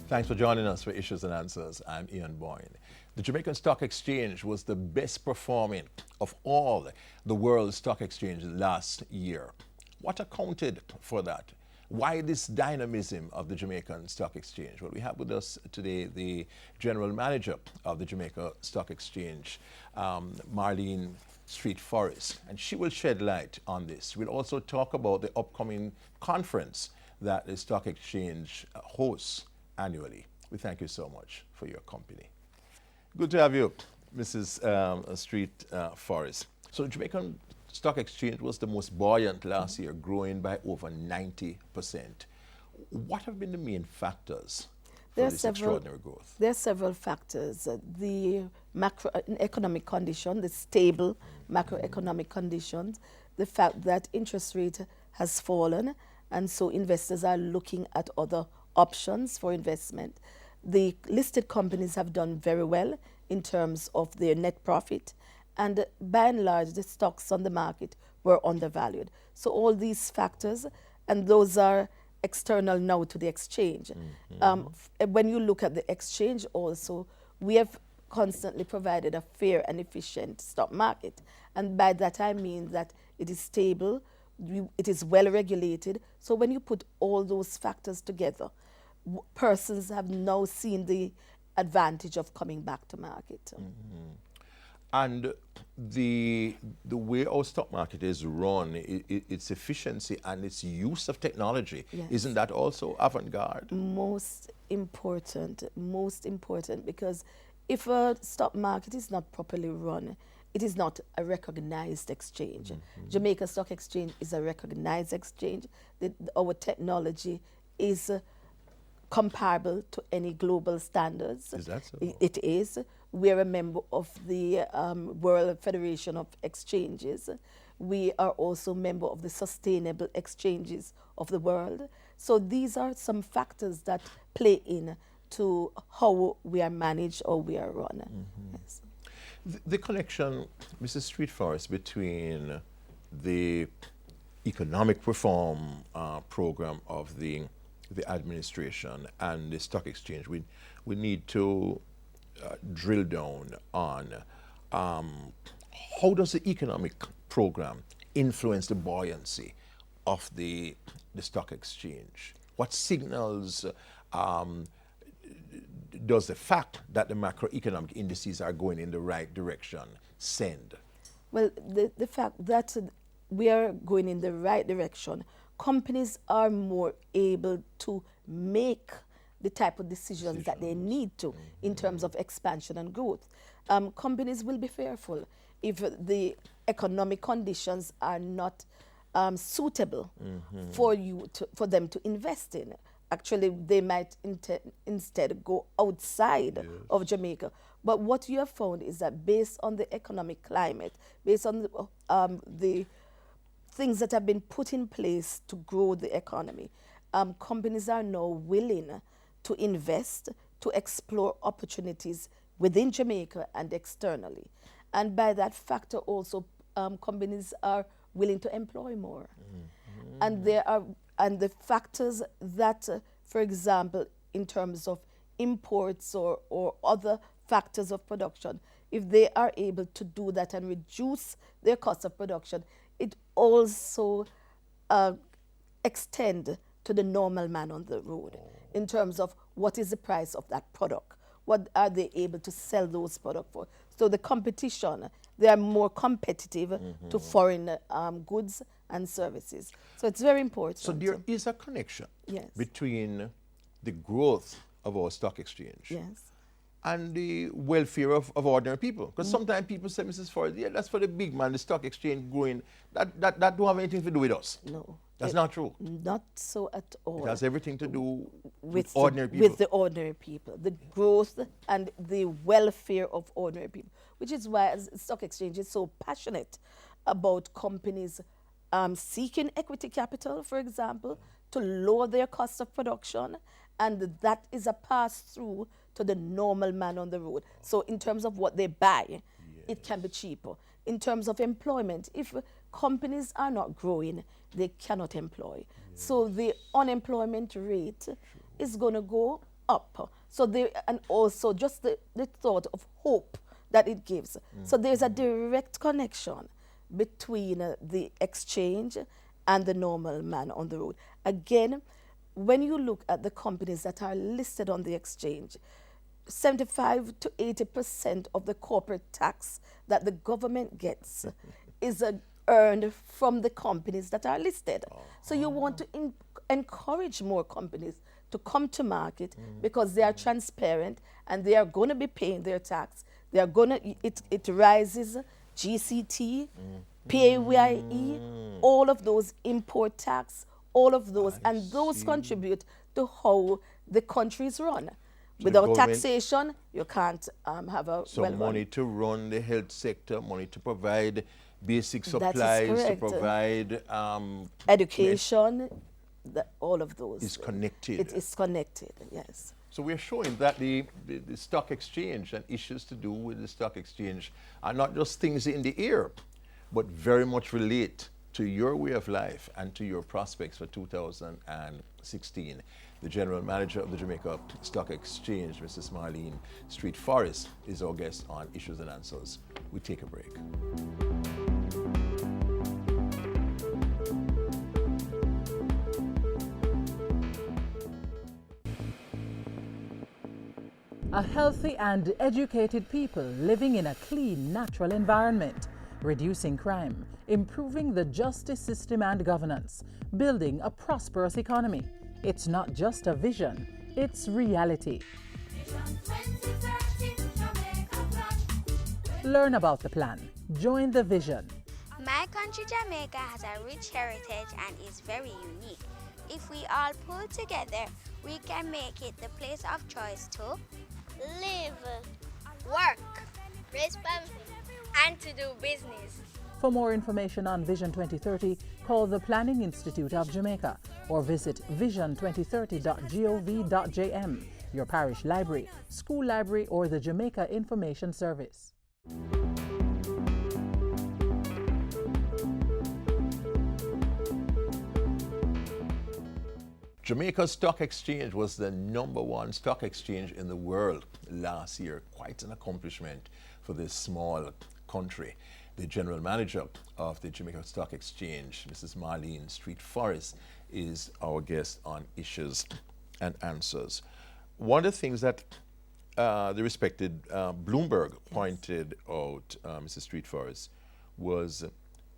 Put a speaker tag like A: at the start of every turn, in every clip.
A: Thanks for joining us for Issues and Answers. I'm Ian Boyne. The Jamaican Stock Exchange was the best performing of all the world's stock exchanges last year. What accounted for that? Why this dynamism of the Jamaican Stock Exchange? Well, we have with us today the General Manager of the Jamaica Stock Exchange, Marlene Street Forrest, and she will shed light on this. We'll also talk about the upcoming conference that the Stock Exchange hosts annually. We thank you so much for your company. Good to have you, Mrs. Street Forrest. So the Jamaican Stock Exchange was the most buoyant last year, growing by over 90%. What have been the main factors for this extraordinary growth?
B: There are several factors. The macroeconomic condition, the stable macroeconomic conditions, the fact that interest rate has fallen, and so investors are looking at other options for investment. The listed companies have done very well in terms of their net profit, and by and large, the stocks on the market were undervalued. So all these factors, and those are external now to the exchange. When you look at the exchange also, we have constantly provided a fair and efficient stock market. And by that I mean that it is stable, it is well regulated. So when you put all those factors together, persons have now seen the advantage of coming back to market.
A: And the way our stock market is run, its efficiency and its use of technology,
B: Yes.
A: isn't that also avant-garde?
B: Most important, because if a stock market is not properly run, it is not a recognized exchange. Jamaica Stock Exchange is a recognized exchange. Our technology is comparable to any global standards.
A: Is that so?
B: It is. We're a member of the World Federation of Exchanges. We are also a member of the Sustainable Exchanges of the World. So these are some factors that play in to how we are managed or we are run. Yes.
A: The connection, Mrs. Street Forrest, between the economic reform program of the administration and the stock exchange, we need to drill down on how does the economic program influence the buoyancy of the stock exchange? What signals does the fact that the macroeconomic indices are going in the right direction send?
B: Well, the fact that we are going in the right direction, companies are more able to make the type of decisions that they need to in terms of expansion and growth. Companies will be fearful if the economic conditions are not suitable for them to invest in. Actually, they might instead go outside of Jamaica. But what you have found is that based on the economic climate, based on the things that have been put in place to grow the economy, companies are now willing to invest, to explore opportunities within Jamaica and externally. And by that factor also, companies are willing to employ more. And the factors that, for example, in terms of imports or other factors of production, if they are able to do that and reduce their cost of production, it also extend to the normal man on the road in terms of what is the price of that product, what are they able to sell those products for. So the competition, they are more competitive to foreign goods and services. So it's very important.
A: So there is a connection
B: Yes.
A: between the growth of our stock exchange
B: Yes.
A: and the welfare of ordinary people. Because sometimes people say, Mrs. Forrest, yeah, that's for the big man, the stock exchange growing. That don't have anything to do with us.
B: No.
A: That's not true.
B: Not so at all.
A: It has everything to do with
B: the-
A: ordinary people.
B: With the ordinary people, the growth and the welfare of ordinary people, which is why stock exchange is so passionate about companies seeking equity capital, for example, to lower their cost of production, and that is a pass-through to the normal man on the road. So in terms of what they buy, it can be cheaper. In terms of employment, if companies are not growing, they cannot employ. So the unemployment rate is going to go up. So there, and also just the thought of hope that it gives. So there's a direct connection between the exchange and the normal man on the road. Again, when you look at the companies that are listed on the exchange, 75 to 80% of the corporate tax that the government gets is earned from the companies that are listed. So you want to encourage more companies to come to market because they are transparent and they are going to be paying their tax. They are going to, it rises GCT, PAYE, all of those import tax, all of those, and those contribute to how the country is run. Without taxation, you can't have a
A: money to run the health sector, money to provide basic supplies, to provide
B: education, all of those.
A: Is connected.
B: It is connected, yes.
A: So we're showing that the stock exchange and issues to do with the stock exchange are not just things in the air, but very much relate to your way of life and to your prospects for 2016. The General Manager of the Jamaica Stock Exchange, Mrs. Marlene Street Forrest, is our guest on Issues and Answers. We take a break.
C: A healthy and educated people living in a clean, natural environment, reducing crime, improving the justice system and governance, building a prosperous economy. It's not just a vision, it's reality. Learn about the plan. Join the vision.
D: My country, Jamaica, has a rich heritage and is very unique. If we all pull together, we can make it the place of choice to
E: live, work, raise family, and to do business.
C: For more information on Vision 2030, call the Planning Institute of Jamaica or visit vision2030.gov.jm, your parish library, school library, or the Jamaica Information Service.
A: Jamaica Stock Exchange was the #1 stock exchange in the world last year. Quite an accomplishment for this small country. The General Manager of the Jamaica Stock Exchange, Mrs. Marlene Street Forrest, is our guest on Issues and Answers. One of the things that the respected Bloomberg pointed out, Mrs. Street Forrest, was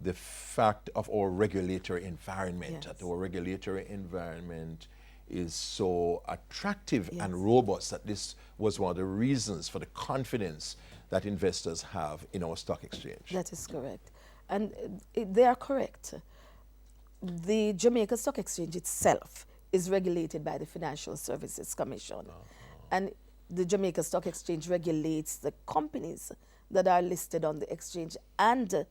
A: the fact of our regulatory environment. That our regulatory environment is so attractive and robust that this was one of the reasons for the confidence that investors have in our stock exchange.
B: That is correct. And they are correct. The Jamaica Stock Exchange itself is regulated by the Financial Services Commission. And the Jamaica Stock Exchange regulates the companies that are listed on the exchange and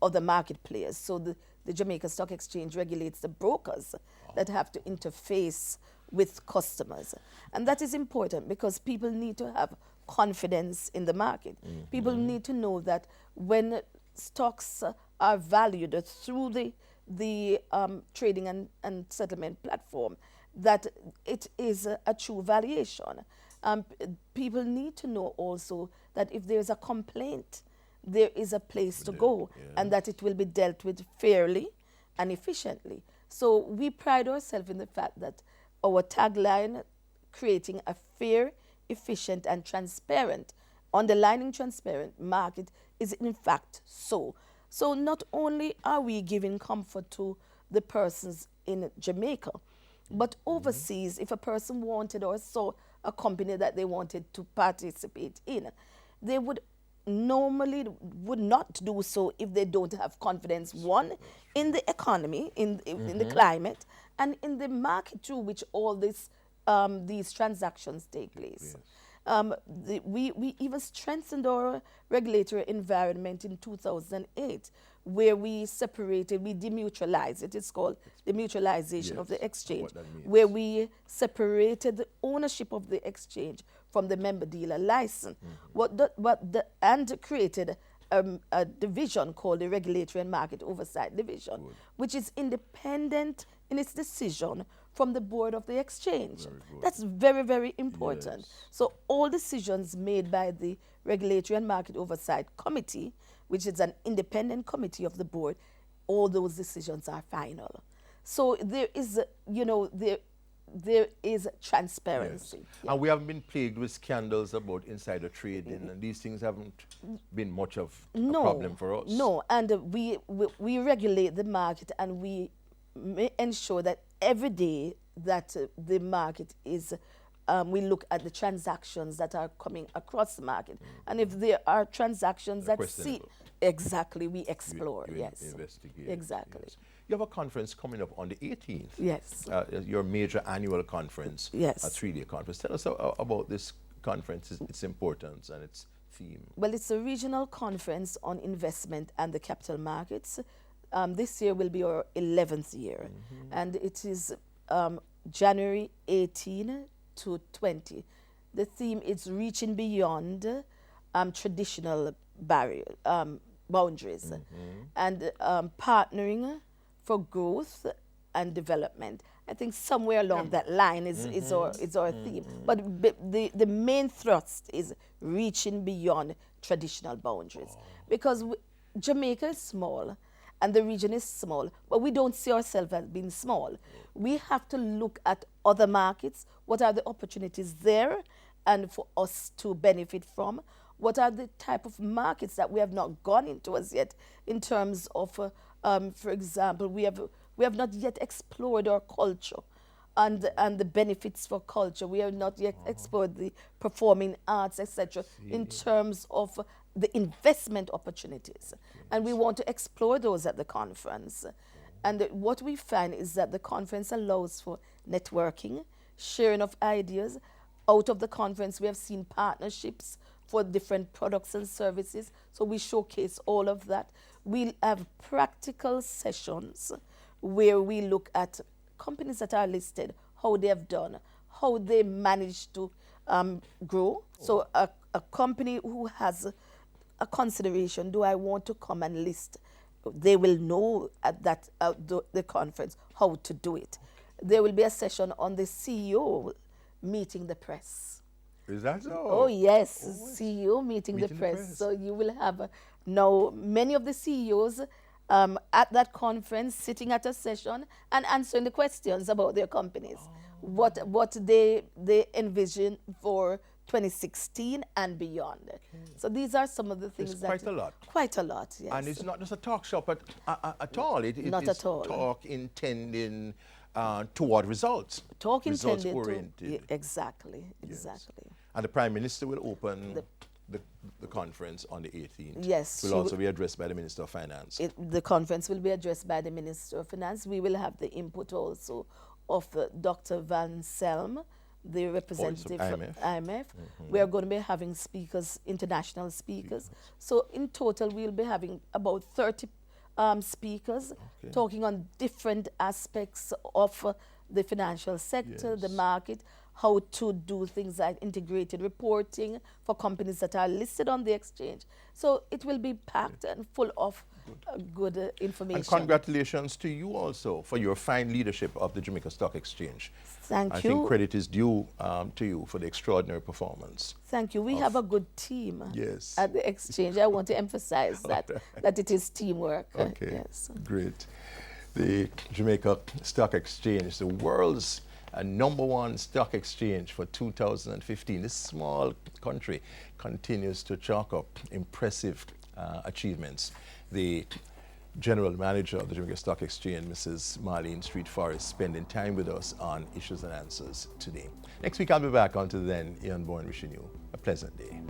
B: other market players. So the Jamaica Stock Exchange regulates the brokers that have to interface with customers. And that is important because people need to have confidence in the market. People need to know that when stocks are valued through the trading and settlement platform, that it is a true valuation. People need to know also that if there's a complaint, there is a place to go and that it will be dealt with fairly and efficiently. So we pride ourselves in the fact that our tagline, creating a fair, efficient and transparent, underlining transparent market, is in fact so. So not only are we giving comfort to the persons in Jamaica, but overseas, if a person wanted or saw a company that they wanted to participate in, they would normally would not do so if they don't have confidence, one, in the economy, in the climate, and in the market through which all this, these transactions take place. We even strengthened our regulatory environment in 2008, where we separated, we demutualized it. It's called the mutualization of the exchange, where we separated the ownership of the exchange from the member dealer license, and created a division called the Regulatory and Market Oversight Division, which is independent in its decision from the board of the exchange.
A: Very good.
B: That's very, very important.
A: Yes.
B: So all decisions made by the Regulatory and Market Oversight Committee, which is an independent committee of the board, all those decisions are final. So there is, there is transparency.
A: Yes.
B: Yeah.
A: And we haven't been plagued with scandals about insider trading, and these things haven't been much of a problem for us.
B: No, and we regulate the market, and we ensure that every day that the market is, we look at the transactions that are coming across the market. And if there are transactions that
A: questionable.
B: exactly, we explore,
A: You
B: yes.
A: investigate.
B: Exactly.
A: Yes. You have a conference coming up on the 18th.
B: Yes.
A: Your major annual conference.
B: Yes.
A: A 3-day conference. Tell us about this conference, its importance and its theme.
B: Well, it's a regional conference on investment and the capital markets. This year will be our 11th year, and it is January 18 to 20. The theme is reaching beyond traditional boundaries and partnering for growth and development. I think somewhere along that line is our theme. But the main thrust is reaching beyond traditional boundaries. Because Jamaica is small and the region is small, but we don't see ourselves as being small. We have to look at other markets. What are the opportunities there and for us to benefit from? What are the type of markets that we have not gone into as yet in terms of, for example, we have not yet explored our culture and the benefits for culture. We have not yet explored the performing arts, etc., in terms of the investment opportunities. And we want to explore those at the conference. And what we find is that the conference allows for networking, sharing of ideas. Out of the conference, we have seen partnerships for different products and services. So we showcase all of that. We'll have practical sessions where we look at companies that are listed, how they have done, how they managed to grow. So a company who has a consideration, do I want to come and list? They will know at that the conference how to do it. There will be a session on the CEO meeting the press.
A: Is that so?
B: Oh yes, CEO meeting the
A: Meeting the
B: press.
A: press.
B: So you will have now many of the CEOs at that conference sitting at a session and answering the questions about their companies. What they envision for 2016 and beyond. So these are some of the things
A: It's
B: that...
A: quite a lot.
B: Quite a lot, yes.
A: And it's not just a talk shop at all. It
B: Not
A: is
B: at all.
A: talk intending toward results.
B: Talk
A: results
B: intended
A: oriented.
B: exactly.
A: And the Prime Minister will open the conference on the 18th.
B: Yes,
A: Will
B: she
A: also be addressed by the Minister of Finance.
B: The conference will be addressed by the Minister of Finance. We will have the input also of Dr. Van Selm, the representative from
A: IMF.
B: IMF. We are going to be having speakers, international speakers. So in total, we'll be having about 30 speakers talking on different aspects of the financial sector, the market, how to do things like integrated reporting for companies that are listed on the exchange. So it will be packed and full of good information.
A: And congratulations to you also for your fine leadership of the Jamaica Stock Exchange.
B: Thank
A: I
B: you.
A: think credit is due to you for the extraordinary performance.
B: Thank you. We have a good team
A: Yes.
B: at the exchange. I want to emphasize that, that it is teamwork.
A: Okay,
B: Yes.
A: great. The Jamaica Stock Exchange, the world's #1 stock exchange for 2015. This small country continues to chalk up impressive achievements. The General Manager of the Jamaica Stock Exchange, Mrs. Marlene Street Forrest, spending time with us on Issues and Answers today. Next week I'll be back. Until then, Ian Bourne wishing you a pleasant day.